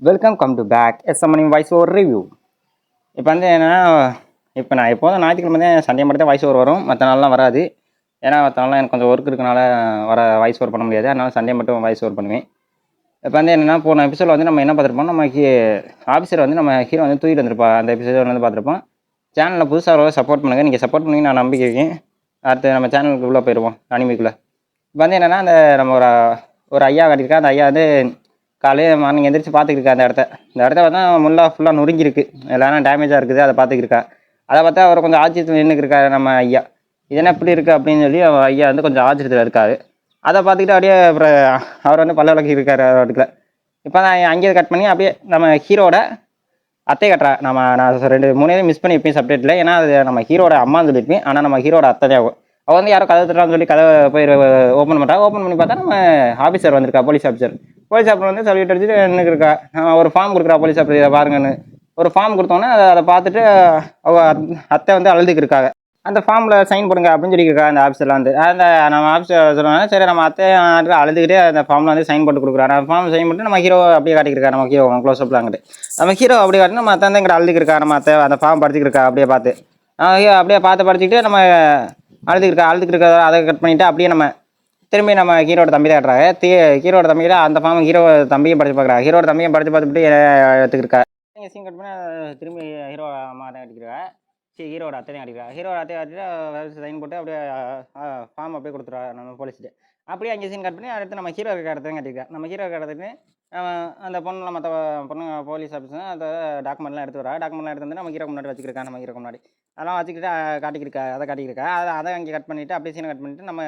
Welcome to back SMN voice over review. இப்போ வந்து என்னென்னா, இப்போ நான் எப்போதும் ஞாயிற்றுக்கிழமை தான் சண்டே மட்டும் தான் வாய்ஸ் ஓவர் வரும், மற்ற நாள்லாம் வராது. ஏன்னா மற்ற நாள்லாம் எனக்கு கொஞ்சம் ஒர்க் இருக்கனால வாய்ஸ் ஓவர் பண்ண முடியாது. அதனால சண்டே மட்டும் வாய்ஸ் ஓவர் பண்ணுவேன். இப்போ வந்து என்னென்னா, போன எபிசோட வந்து நம்ம என்ன பார்த்துருப்போம், நம்ம ஆஃபீஸர் வந்து நம்ம ஹீரோ வந்து தூக்கிட்டு வந்திருப்பா. அந்த எபிசோட வந்து பார்த்துருப்போம். சேனலில் புதுசாக சப்போர்ட் பண்ணுங்கள், நீங்கள் சப்போர்ட் பண்ணி நான் நம்பிக்கை இருக்கேன். அடுத்து நம்ம சேனலுக்கு உள்ளே போயிடுவோம், அனிமிக்குள்ளே. இப்போ வந்து என்னென்னா, அந்த நம்ம ஒரு ஐயா காட்டியிருக்கா. அந்த ஐயா வந்து காலையில் மார்னிங் எந்திரிச்சு பார்த்துக்கிருக்கா அந்த இடத்த பார்த்தா ஃபுல்லாக நொறுங்கியிருக்கு, எல்லாரும் டேமேஜாக இருக்குது. அதை பார்த்துக்கிருக்கா. அதை பார்த்தா அவர் கொஞ்சம் ஆச்சரியத்தில் நின்றுக்கிருக்காரு நம்ம ஐயா. இது என்ன இப்படி இருக்குது அப்படின்னு சொல்லி ஐயா வந்து கொஞ்சம் ஆச்சரியத்தில் இருக்காரு. அதை பார்த்துக்கிட்டு அப்படியே அப்புறம் அவர் வந்து பல்ல விளக்கி இருக்காரு அவருக்கு. இப்போ தான் அங்கேயே கட் பண்ணி அப்படியே நம்ம ஹீரோட அத்தை கட்டுறா. நான் 2-3 மிஸ் பண்ணி இருப்பேன் சப்டேட்டில். ஏன்னா அது நம்ம ஹீரோட அம்மான்னு சொல்லியிருப்பேன், ஆனால் நம்ம ஹீரோட அத்தை தான் ஆகும். அவள் வந்து யாரோ கதை தட்டுறான்னு சொல்லி கதை போய் ஓப்பன் பண்ணுறா. ஓப்பன் பண்ணி பார்த்தா நம்ம ஆஃபீஸர் வந்திருக்கா, போலீஸ் ஆஃபீஸர். போலீஸ் ஆஃபீஸர் வந்து சொல்லிட்டு அடிச்சுட்டு நின்றுக்கு இருக்கா. ஒரு ஃபார்ம் கொடுக்குறா போலீஸ் ஆஃபீஸர், இதை பாருங்கன்னு. ஒரு ஃபார்ம் கொடுத்தோன்னே அதை பார்த்துட்டு அவள் அத்தை வந்து அழுதுக்கு இருக்காங்க. அந்த ஃபார்மில் சைன் போடுங்க அப்படின்னு சொல்லியிருக்கா அந்த ஆஃபீஸரில் வந்து. அந்த நம்ம ஆஃபீஸர் சொல்லுவாங்க, சரி நம்ம அத்தை அழுதுகிட்டே அந்த ஃபார்மில் வந்து சைன் போட்டு கொடுக்குறாரு. அந்த ஃபார்ம் சைன் பண்ணிட்டு நம்ம ஹீரோ அப்படியே காட்டிக்கிருக்கா. நம்ம ஹீரோ க்ளோஸ் அப்லாங்கிட்டு நம்ம ஹீரோ அப்படியே காட்டி நம்ம அத்தை வந்து இங்கே அழுதுக்கிருக்கா. நம்ம அத்தை அந்த ஃபார்ம் படிச்சுக்கிருக்கா. அப்படியே பார்த்து அப்படியே படிச்சுக்கிட்டு நம்ம அழுதுக்கிருக்கா. அதை கட் பண்ணிவிட்டு அப்படியே நம்ம திரும்பி நம்ம ஹீரோட தம்பி தான் கட்டுறாங்க. ஹீரோட தம்பி தான் அந்த ஃபார்ம் ஹீரோ தம்பியும் படிச்சு பார்க்குறா. ஹீரோட தம்பியும் படிச்சு பார்த்துட்டு எடுத்துக்கிருக்கா. சீன் கட் பண்ணி திரும்பி ஹீரோ அம்மா தான் கட்டிக்கிறா. சரி, ஹீரோட அத்தையும் கட்டிக்கிறா. ஹீரோட அத்தையை கட்டிட்டு சைன் போட்டு அப்படியே ஃபார்ம் அப்படியே கொடுத்துருவா நம்ம போலீஸ்ட்டு. அப்படியே அங்கே சீன் கட் பண்ணி அடுத்து நம்ம ஹீரோ இருக்க இடத்தையும் கட்டிக்கிறா. நம்ம ஹீரோ இருக்க இடத்துக்கு அந்த பொண்ணுலாம் மற்ற பொண்ணுங்க போலீஸ் ஆஃபீஸர் அந்த டாக்குமெண்ட்லாம் எடுத்து வரா. டாக்குமெண்ட்லாம் எடுத்து வந்து நம்ம ஹீரோ முன்னாடி வச்சுக்கிருக்கா. நம்ம ஹீரோ முன்னாடி அதெல்லாம் வச்சுக்கிட்டு காட்டிக்கிருக்கா. அதை காட்டிக்கிருக்கா. அதை அங்கே கட் பண்ணிவிட்டு அப்படியே சீனை கட் பண்ணிவிட்டு நம்ம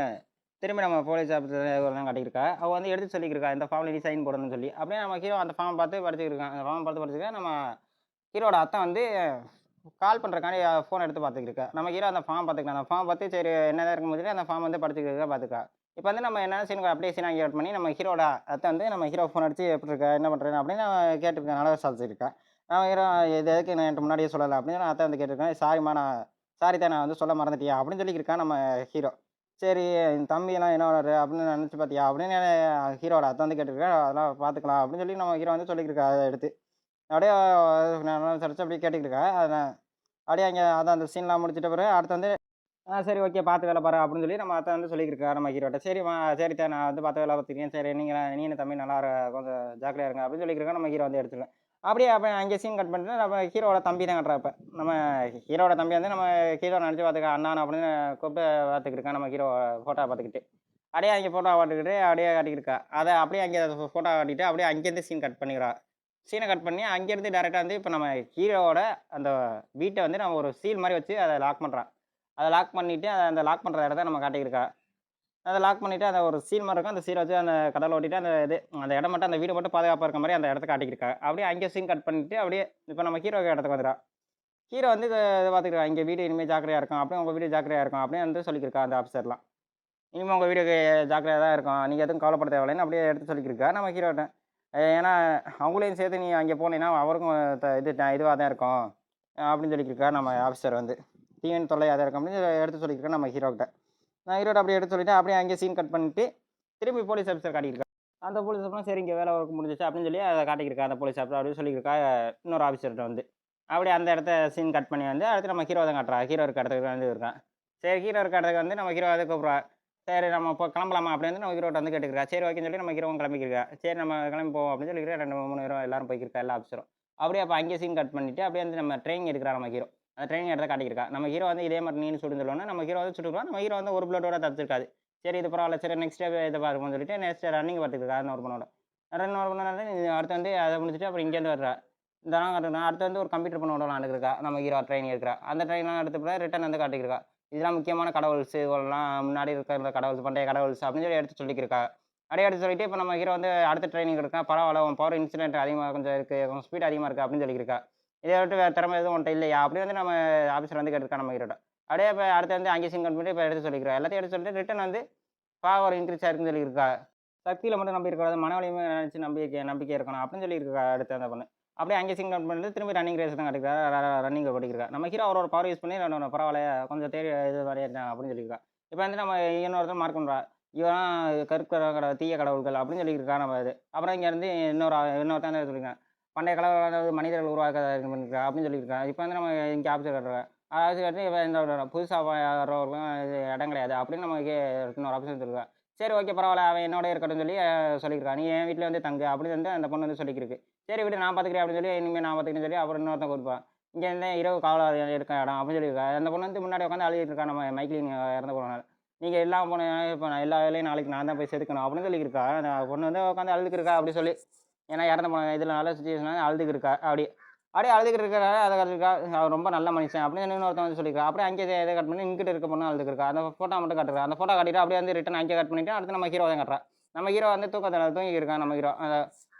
திரும்பி நம்ம போலீஸ் ஆஃபீஸர் தான் காட்டியிருக்கா. அவள் வந்து எடுத்து சொல்லியிருக்கா இந்த ஃபார்மில் நீ சைன் போடணும்னு சொல்லி. அப்படியே நம்ம ஹீரோ அந்த ஃபார்ம் பார்த்து படிச்சுக்கிருக்கான். அந்த ஃபார்ம் பார்த்து படிச்சுக்க நம்ம ஹீரோட அத்தை வந்து கால் பண்ணுறக்காண்டி ஃபோன் எடுத்து பார்த்துக்கிருக்கா. நம்ம ஹீரோ அந்த ஃபார்ம் பார்த்துக்கலாம். அந்த ஃபார்ம் பார்த்து சரி என்னதான் இருக்கும்போது அந்த ஃபார்ம் வந்து படிச்சுக்கிறதுக்கா பார்த்துக்கா. இப்போ வந்து நம்ம என்ன சீன் அப்படியே சீன் அங்கே பண்ணி நம்ம ஹீரோட அத்தை வந்து நம்ம ஹீரோ ஃபோன் அடிச்சு எப்படி இருக்கா என்ன பண்ணுறேன் அப்படின்னு கேட்டுருக்கேன். நல்லா விசாரிச்சிருக்கேன். நம்ம ஹீரோ இது எதுக்கு நான் என்கிட்ட முன்னாடியே சொல்லலை அப்படின்னு நான் அத்தை வந்து கேட்டிருக்கேன். சாரிம்மா சாரி தான் நான் வந்து சொல்ல மறந்துட்டியா அப்படின்னு சொல்லியிருக்கான் நம்ம ஹீரோ. சரி தம்பியெல்லாம் என்ன வராரு அப்படின்னு நினச்சி பார்த்தியா அப்படின்னு ஹீரோட அத்தை வந்து கேட்டிருக்கேன். அதெல்லாம் பார்த்துக்கலாம் அப்படின்னு சொல்லி நம்ம ஹீரோ வந்து சொல்லியிருக்கா. அதை எடுத்து அப்படியே நல்லா விசாரிச்சு அப்படியே கேட்டுக்கிருக்கா. அதை அப்படியே அங்கே அதான் அந்த சீன்லாம் முடிச்சிட்ட பிறகு அடுத்து வந்து சரி ஓகே பார்த்து வேலை பாரு அப்படின்னு சொல்லி நம்ம அத்தை வந்து சொல்லியிருக்கா நம்ம ஹீரோட்ட. சரிம்மா சரித்தா நான் வந்து பார்த்து வேலை பார்த்துருக்கேன். சரி நீ என்ன தம்பி நல்லா கொஞ்சம் ஜாக்கிரதையாக இருங்க அப்படின்னு சொல்லியிருக்கா. நம்ம ஹீரோ வந்து எடுத்துருவேன். அப்படியே அப்போ அங்கே சீன் கட் பண்ணிட்டு நம்ம ஹீரோட தம்பி தான் கட்டுறப்ப நம்ம ஹீரோட தம்பி வந்து நம்ம ஹீரோ நினச்சி பார்த்துக்க அண்ணான் அப்படின்னு கூப்பிட்டு பார்த்துக்கிருக்கா. நம்ம ஹீரோ ஃபோட்டோ பார்த்துக்கிட்டு அப்படியே அங்கே ஃபோட்டோ பார்த்துக்கிட்டு அப்படியே காட்டிக்கிருக்கா. அதை அப்படியே அங்கே ஃபோட்டோ காட்டிட்டு அப்படியே அங்கேருந்து சீன் கட் பண்ணிக்கிறா. சீனை கட் பண்ணி அங்கேருந்து டேரெக்டாக வந்து இப்போ நம்ம ஹீரோவோட அந்த வீட்டை வந்து நம்ம ஒரு சீல் மாதிரி வச்சு அதை லாக் பண்ணுறான். அதை லாக் பண்ணிவிட்டு அந்த லாக் பண்ணுற இடத்த நம்ம காட்டிக்கிருக்கா. அதை லாக் பண்ணிவிட்டு அந்த ஒரு சீல் மாதிரி இருக்கும். அந்த சீலை வச்சு அந்த கடலை ஓட்டிட்டு அந்த இடம் மட்டும் அந்த வீடு மட்டும் பாதுகாப்பாக இருக்க மாதிரி அந்த இடத்த காட்டிக்கிருக்கா. அப்படியே அங்கே சீன் கட் பண்ணிவிட்டு அப்படியே இப்போ நம்ம ஹீரோ இடத்துக்கு வந்துடா. ஹீரோ வந்து இதை பார்த்துக்கிறா. இங்கே வீடு இனிமேல் ஜாக்கிரதையாக இருக்கும் அப்படியே உங்கள் வீடு ஜாக்கிரதையாக இருக்கும் அப்படின்னு வந்து சொல்லியிருக்கா அந்த ஆஃபீஸர்லாம். இனிமேல் உங்கள் வீடு ஜாக்கிரதையாக தான் இருக்கும், நீங்கள் எதுவும் கவலைப்பட தேவையில்லைன்னு அப்படியே எடுத்து சொல்லியிருக்கா நம்ம ஹீரோட்ட. ஏன்னா அவங்களையும் சேர்த்து நீ அங்கே போனீங்கன்னா அவருக்கும் இதுவாக தான் இருக்கும் அப்படின்னு சொல்லியிருக்கா நம்ம ஆஃபீஸர் வந்து. தீவன் தொல்லையாக தான் இருக்கும் அப்படின்னு எடுத்து சொல்லியிருக்கேன் நம்ம ஹீரோக்கிட்ட. நான் ஹீரோட்ட அப்படியே எடுத்து சொல்லிவிட்டு அப்படியே அங்கேயே சீன் கட் பண்ணிவிட்டு திரும்பி போலீஸ் ஆஃபீஸர் காட்டியிருக்கா. அந்த போலீஸ் ஆஃபீஸர் சரி இங்கே வேலை ஒர்க் முடிஞ்சிச்சு அப்படின்னு சொல்லி அதை காட்டியிருக்கா. அந்த போலீஸ் ஆஃபீஸர் அப்படின்னு சொல்லியிருக்கா இன்னொரு ஆஃபீஸர்கிட்ட வந்து. அப்படியே அந்த இடத்த சீன் கட் பண்ணி வந்து அடுத்து நம்ம ஹீரோ தான் காட்டுறா. ஹீரோ இருக்க இடத்துக்கு வந்து இருக்கான். சரி ஹீரோ இருக்க இடத்துக்கு வந்து நம்ம ஹீரோ அதை கூப்பிட்றா. சரி நம்ம இப்போ கிளம்பலாமா அப்படின்னு வந்து நம்ம ஹீரோட்ட வந்து கேட்டுக்கிறா. சரி ஓகேன்னு சொல்லி நம்ம ஹீரோவும் கிளம்பிக்கிறா. சரி நம்ம கிளம்பி போவோம் அப்படின்னு சொல்லி 2-3 ஹீரோ எல்லாரும் போய்க்கிருக்கா எல்லா ஆஃபீஸரும். அப்படியே அப்போ அங்கேயே சீன் கட் பண்ணிவிட்டு அப்படியே வந்து நம்ம ட்ரெயினிங் எடுக்கிறா நம்ம ஹீரோ. அந்த ட்ரெயினிங் இடத்த காட்டியிருக்கா. நம்ம ஹீரோ வந்து இதே மாதிரி நீனு சுடுன்னு சொல்லுவோன்னா நம்ம ஹீரோ வந்து சுட்டுக்கலாம். நம்ம ஹீரோ வந்து ஒரு பிளட்டோட தப்பிச்சிருக்காது. சரி இது பரவாயில்ல, சரி நெக்ஸ்ட் டே இதை பார்க்கணும்னு சொல்லிட்டு நெக்ஸ்ட் ரன்னிங் பார்த்துருக்கா. ஒரு பொண்ணோட ரன் ஒரு பண்ண அடுத்து வந்து அதை முடிச்சுட்டு அப்புறம் இங்கேருந்து வர்றா. இதெல்லாம் காட்டுறா. அடுத்து வந்து ஒரு கம்ப்யூட்டர் பண்ணோட விளாண்டுருக்கா. நம்ம ஹீரோ ட்ரெயினிங் இருக்கிறா. அந்த ட்ரெயின்லாம் எடுத்து போய் ரிட்டன் வந்து காட்டியிருக்கா. இதெல்லாம் முக்கியமான கடவுள்ஸ், இவெல்லாம் முன்னாடி இருக்கிற கடவுள்ஸ், பண்டைய கடவுள்ஸ் அப்படின்னு சொல்லி எடுத்து சொல்லியிருக்கா. அப்படியே எடுத்து சொல்லிட்டு இப்போ நம்ம ஹீரோ வந்து அடுத்த ட்ரைனிங் இருக்கா. பரவாயில்ல உன் பவர் இன்சிடென்ட் அதிகமாக கொஞ்சம் இருக்குது, கொஞ்சம் ஸ்பீட் அதிகமாக இருக்குது அப்படின்னு சொல்லியிருக்கா. இதை விட்டு வேறு திறமை எதுவும் உன்ட்ட இல்லையா அப்படி வந்து நம்ம ஆஃபீஸர் வந்து கேட்டிருக்கா நம்ம ஹீரோட்ட. அப்படியே இப்போ அடுத்து வந்து அங்கே சிங் பண்ணிட்டு இப்போ எடுத்து சொல்லிக்கிறா. எல்லாத்தையும் எடுத்து சொல்லிட்டு ரிட்டன் வந்து பவர் இன்க்ரீஸ் ஆயிருக்குன்னு சொல்லியிருக்கா. சக்தியில் மட்டும் நம்பி இருக்கக்கூடாது, மன வலிமை நினச்சி நம்பிக்கை இருக்கணும் அப்படின்னு சொல்லியிருக்கா. அடுத்து அந்த பொண்ணு அப்படியே அங்கே சிங் பண்ணிட்டு திரும்பி ரன்னிங் ரேஸ் தான் கட்டிக்கிறா. ரன்னிங் படிக்கிறா. நம்ம ஹீரோ அவரோட பவர் யூஸ் பண்ணி பரவாயில்ல கொஞ்சம் தேடி இது வரையிருக்காங்க அப்படின்னு சொல்லியிருக்கா. இப்போ வந்து நம்ம இன்னொருத்தர் மார்க் பண்ணுறா. இவன் கருப்பு தீய கடவுள்கள் அப்படின்னு சொல்லியிருக்கா நம்ம இது. அப்புறம் இங்கேருந்து இன்னொருத்தன் சொல்லியிருக்கான். பண்டைய கால மனிதர்கள் உருவாக்க பண்ணியிருக்கா அப்படின்னு சொல்லியிருக்கா. இப்போ வந்து நம்ம இங்கே ஆஃபீஸர் கட்டுறோம். அதாவது கட்டி இப்போ இந்த புதுசாக வர்றவர்களும் இது இடம் கிடையாது அப்படின்னு நம்ம இன்னொரு ஆஃபீஸர் இருக்கா. சரி ஓகே பரவாயில்ல அவன் என்னோட இருக்கட்டும்னு சொல்லி சொல்லியிருக்கான். நீ என் வீட்டில் வந்து தங்கு அப்படின்னு வந்து அந்த பொண்ணு வந்து சொல்லிக்கிருக்கு. சரி விடு நான் பார்த்துக்கிறேன் அப்படின்னு சொல்லி இனிமேல் நான் பார்த்துக்கிறேன்னு சொல்லி அப்புறம் இன்னொருத்தன் கொடுப்பான். இங்கே இருந்து இரவு காவலாளர் இருக்க இடம் அப்படின்னு சொல்லியிருக்கா. அந்த பொண்ணு வந்து முன்னாடி உட்காந்து அழுகிட்டு இருக்கா நம்ம மைக்கிலின் இறந்து போனால. நீங்கள் எல்லாம் போன இப்போ நான் எல்லா வேலையும் நாளைக்கு நான் தான் போய் செதுக்கணும் அப்படின்னு சொல்லியிருக்கா. அந்த பொண்ணு வந்து உட்காந்து அழுதுக்கிருக்கா அப்படி சொல்லி. ஏன்னா இறந்து போன இதில் நல்ல சுச்சுவேஷன் அழுதுக்கிருக்கா அப்படி. அப்படியே அழுதுகிட்டு இருக்கிறாரு அதை கட்டிருக்கா. அவர் ரொம்ப நல்ல மனுஷன் அப்படின்னு இன்னொருத்தன் வந்து சொல்லியிருக்கா. அப்படியே அங்கே இதை கட் பண்ணி இங்கிட்ட இருக்க பொண்ணு அழுதுக்கிருக்கா. அந்த ஃபோட்டோ மட்டும் கட்டுறா. அந்த ஃபோட்டோ கட்டிட்டு அப்படியே வந்து ரிட்டன் அங்கே கட் பண்ணிட்டு அடுத்து நம்ம ஹீரோ தான் கட்டுறா. நம்ம ஹீரோ வந்து தூக்கத்தில் தூங்கியிருக்கான் நம்ம ஹீரோ.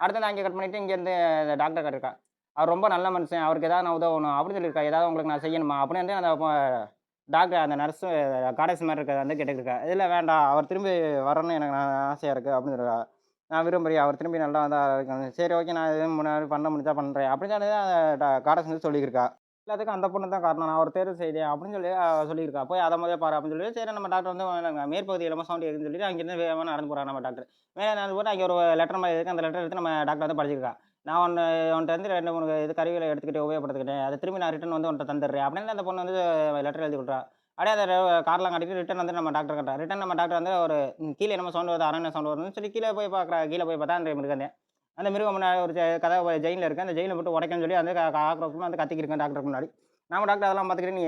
அடுத்து அங்கே கட் பண்ணிட்டு இங்கேருந்து டாக்டர் கட்டிருக்கா. அவர் ரொம்ப நல்ல மனுஷன் அவருக்கு ஏதாவது நான் உதவணும் அப்படின்னு சொல்லியிருக்கா. ஏதாவது உங்களுக்கு நான் செய்யணுமா அப்படின்னு வந்து அந்த டாக்டர் அந்த நர்ஸு காடேஸ் மாதிரி இருக்கிறத வந்து கேட்டுருக்கா. இதில் வேண்டாம் அவர் திரும்பி வரணும்னு எனக்கு நான் ஆசையாக இருக்குது அப்படின்னு இருக்கா. நான் விரும்புகிறேன் அவர் திரும்பி நல்லா வந்தால் சரி ஓகே நான் எதுவும் முன்னாடி பண்ண முடிஞ்சா பண்ணுறேன் அப்படின்னு சொல்லி காடேஸ் வந்து சொல்லியிருக்கா. எல்லாத்துக்கும் அந்த பொண்ணு தான் காரணம் நான் ஒரு தேர்வு செய்தேன் அப்படின்னு சொல்லி சொல்லியிருக்கா. போய் அதை முதல்ல பாரு அப்படின்னு சொல்லி சரி நம்ம டாக்டர் வந்து மேற்பகுதி இல்லாமல் சவுண்ட் இருக்குன்னு சொல்லிட்டு அங்கேருந்து வேகமாக நடந்து போகிறாங்க நம்ம டாக்டர். மேலே நடந்து போட்டு அங்கே ஒரு லெட்டர் மாதிரி இருக்குது. அந்த லெட்டர் எடுத்து நம்ம டாக்டர் வந்து படிச்சிருக்கா. நான் உன்ட்ட வந்து 2 3 இது கருவிகளை எடுத்துக்கிட்டு உபயோகப்படுத்திக்கிட்டேன் அதை திரும்பி நான் ரிட்டன் வந்து உன்ட்ட தந்துடுறேன் அப்படின்னு அந்த பொண்ணு வந்து லெட்டர் எழுதி கொடுறா. அப்படியே அந்த கார்லாம் காட்டிட்டு ரிட்டன் வந்து நம்ம டாக்டர் கட்டுறா. ரிட்டன் நம்ம டாக்டர் வந்து ஒரு கீழே என்னமோ சவுண்ட் வருது அரண்ய சவுண்ட் வருதுன்னு சொல்லி கீழே போய் பார்க்குறா. கீழே போய் பார்த்தா அந்த மிருகம் அந்த மிருகம் முன்னாடி ஒரு கதை ஜெயிலில் இருக்குது. அந்த ஜெயிலில் போட்டு உடைக்கன்னு சொல்லி அந்த ஆக்ரோஷமாக வந்து கத்திக்கிருக்கேன் டாக்டருக்கு முன்னாடி. நம்ம டாக்டர் அதெல்லாம் பார்த்துக்கிட்டு நீ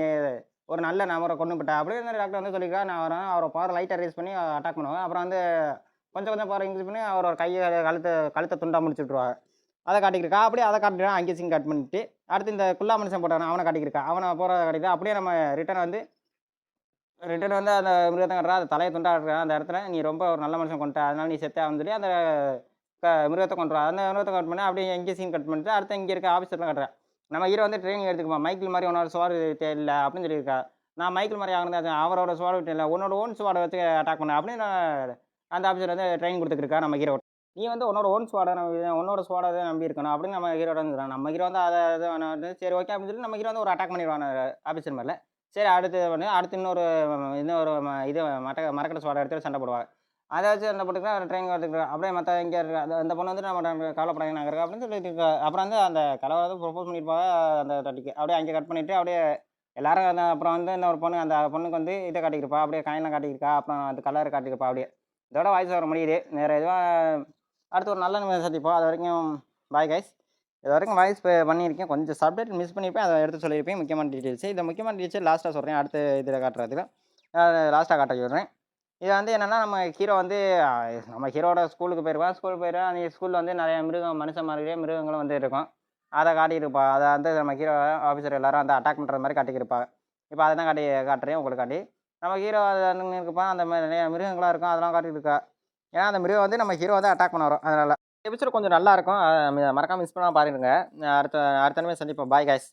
ஒரு நல்ல நபரை கொண்டு போட்டா அப்படின்னு டாக்டர் வந்து சொல்லியிருக்கா. நான் வரேன் அவரை பவர் லைட்டை ரேஸ் பண்ணி அட்டாக் பண்ணுவேன். அப்புறம் வந்து கொஞ்சம் கொஞ்சம் பவர் இன்க்ரீஸ் பண்ணி அவரோட கையை கழுத்தை துண்டாக முடிச்சு விட்ருவாங்க. அதை காட்டிக்கிருக்கா. அப்படியே அதை காட்டிடுறான் அங்கே சிங் கட் பண்ணிட்டு அடுத்து இந்த குல்லா மனுஷன் போட்டான் அவனை காட்டிக்கிருக்கா. அவனை போகிறத காட்டிட்டு அப்படியே நம்ம ரிட்டன் வந்து அந்த மிருகத்தை கட்டுறா. அந்த தலையை துண்டாடுறா. அந்த இடத்துல நீ ரொம்ப ஒரு நல்ல மனுஷன் கொண்டுட்ட அதனால நீ செத்தே ஆகுன்னு சொல்லி அந்த மிருகத்தை கொண்டுறா. அந்த மிருகத்தை கட் பண்ணி அப்படியே எங்கே சீன் கட் பண்ணிட்டு அடுத்து இங்கே இருக்க ஆஃபீஸர்லாம் கட்டுறேன். நம்ம ஹீரோ வந்து ட்ரைனிங் எடுத்துக்குமா மைக்கிள் மாதிரி உன்னோட சுவாடு இல்லை அப்படின்னு சொல்லியிருக்கா. நான் மைக்கிள் மாதிரி ஆகணும் அவரோட சுவாடு விட்டு இல்லை உன்னோட ஓன் சுவாடை வச்சு அட்டாக் பண்ண அப்படின்னு அந்த ஆஃபீஸர் வந்து ட்ரைனிங் கொடுத்துருக்கா நம்ம ஹீரோ. நீ வந்து உன்னோட ஓன் ஸ்வாடை உன்னோட ஸ்வாடை தான் நம்பி இருக்கணும் அப்படின்னு நம்ம ஹீரோட வந்துடுறான். நம்ம ஹீரோ வந்து அதை வந்து சரி ஓகே அப்படின்னு சொல்லி நம்ம ஹீரோ வந்து ஒரு அட்டாக் பண்ணிடுவான் ஆஃபீஸர் மேலே. சரி அடுத்து இன்னொரு இது மரக்கடை ஸ்வாடை எடுத்து சண்டை போடுவாங்க. அதை வச்சு சண்டை போட்டுக்கிறா ட்ரைனிங் எடுத்துக்கிறா. அப்படியே மற்ற இங்கே இருக்க அந்த பொண்ணு வந்து நம்ம கவலைப்படாங்க நாங்கள் இருக்கா அப்படின்னு சொல்லிட்டு இருக்கா. அப்புறம் வந்து அந்த கலவை வந்து ப்ரொப்போஸ் பண்ணியிருப்பாங்க அந்த தட்டிக்கு. அப்படியே அங்கே கட் பண்ணிவிட்டு அப்படியே எல்லாரும் அந்த அப்புறம் வந்து இந்த ஒரு பொண்ணு அந்த பொண்ணுக்கு வந்து இதை காட்டியிருப்பா. அப்படியே காயின்லாம் காட்டியிருக்கா. அப்புறம் அந்த கலர் காட்டியிருப்பா. அப்படியே இதோட வாய்ஸ் வர முடியுது. வேறு எதுவும் அடுத்து ஒரு நல்ல நிமிடம் சந்திப்போம். அது வரைக்கும் பாய் கைஸ். இது வரைக்கும் வாய்ஸ் பண்ணியிருக்கேன். கொஞ்சம் சப்டேட் மிஸ் பண்ணியிருப்பேன். அதை எடுத்து சொல்லியிருப்பேன் முக்கியமான டீட்டெயில்ஸு. இந்த முக்கியமான டீட்டெயில்ஸ் லாஸ்ட்டாக சொல்கிறேன். அடுத்து இதில் காட்டுறதுக்கு லாஸ்ட்டாக காட்ட சொல்கிறேன். இது வந்து என்னென்னா நம்ம ஹீரோ வந்து நம்ம ஹீரோட ஸ்கூலுக்கு போயிடுவான். அந்த ஸ்கூலில் வந்து நிறைய மனுஷன் மாதிரியே மிருகங்களும் வந்து இருக்கும். அதை காட்டியிருப்பா. அதை வந்து நம்ம ஹீரோ ஆஃபீஸர் எல்லாரும் அந்த அட்டாக் பண்ணுற மாதிரி காட்டியிருப்பாங்க. இப்போ அதை தான் காட்டுறேன் உங்களுக்காண்டி. நம்ம ஹீரோ அது இருப்பான். அந்த மாதிரி நிறைய மிருகங்களாக இருக்கும் அதெல்லாம் காட்டியிருக்கா. ஏன்னா அந்த மிருகம் வந்து நம்ம ஹீரோ வந்து அட்டாக் பண்ண வரும். அதனால் எபிசோட் கொஞ்சம் நல்லாயிருக்கும். மறக்காமல் மிஸ் பண்ணாமல் பாருங்க. அடுத்த சந்திப்போம். Bye guys.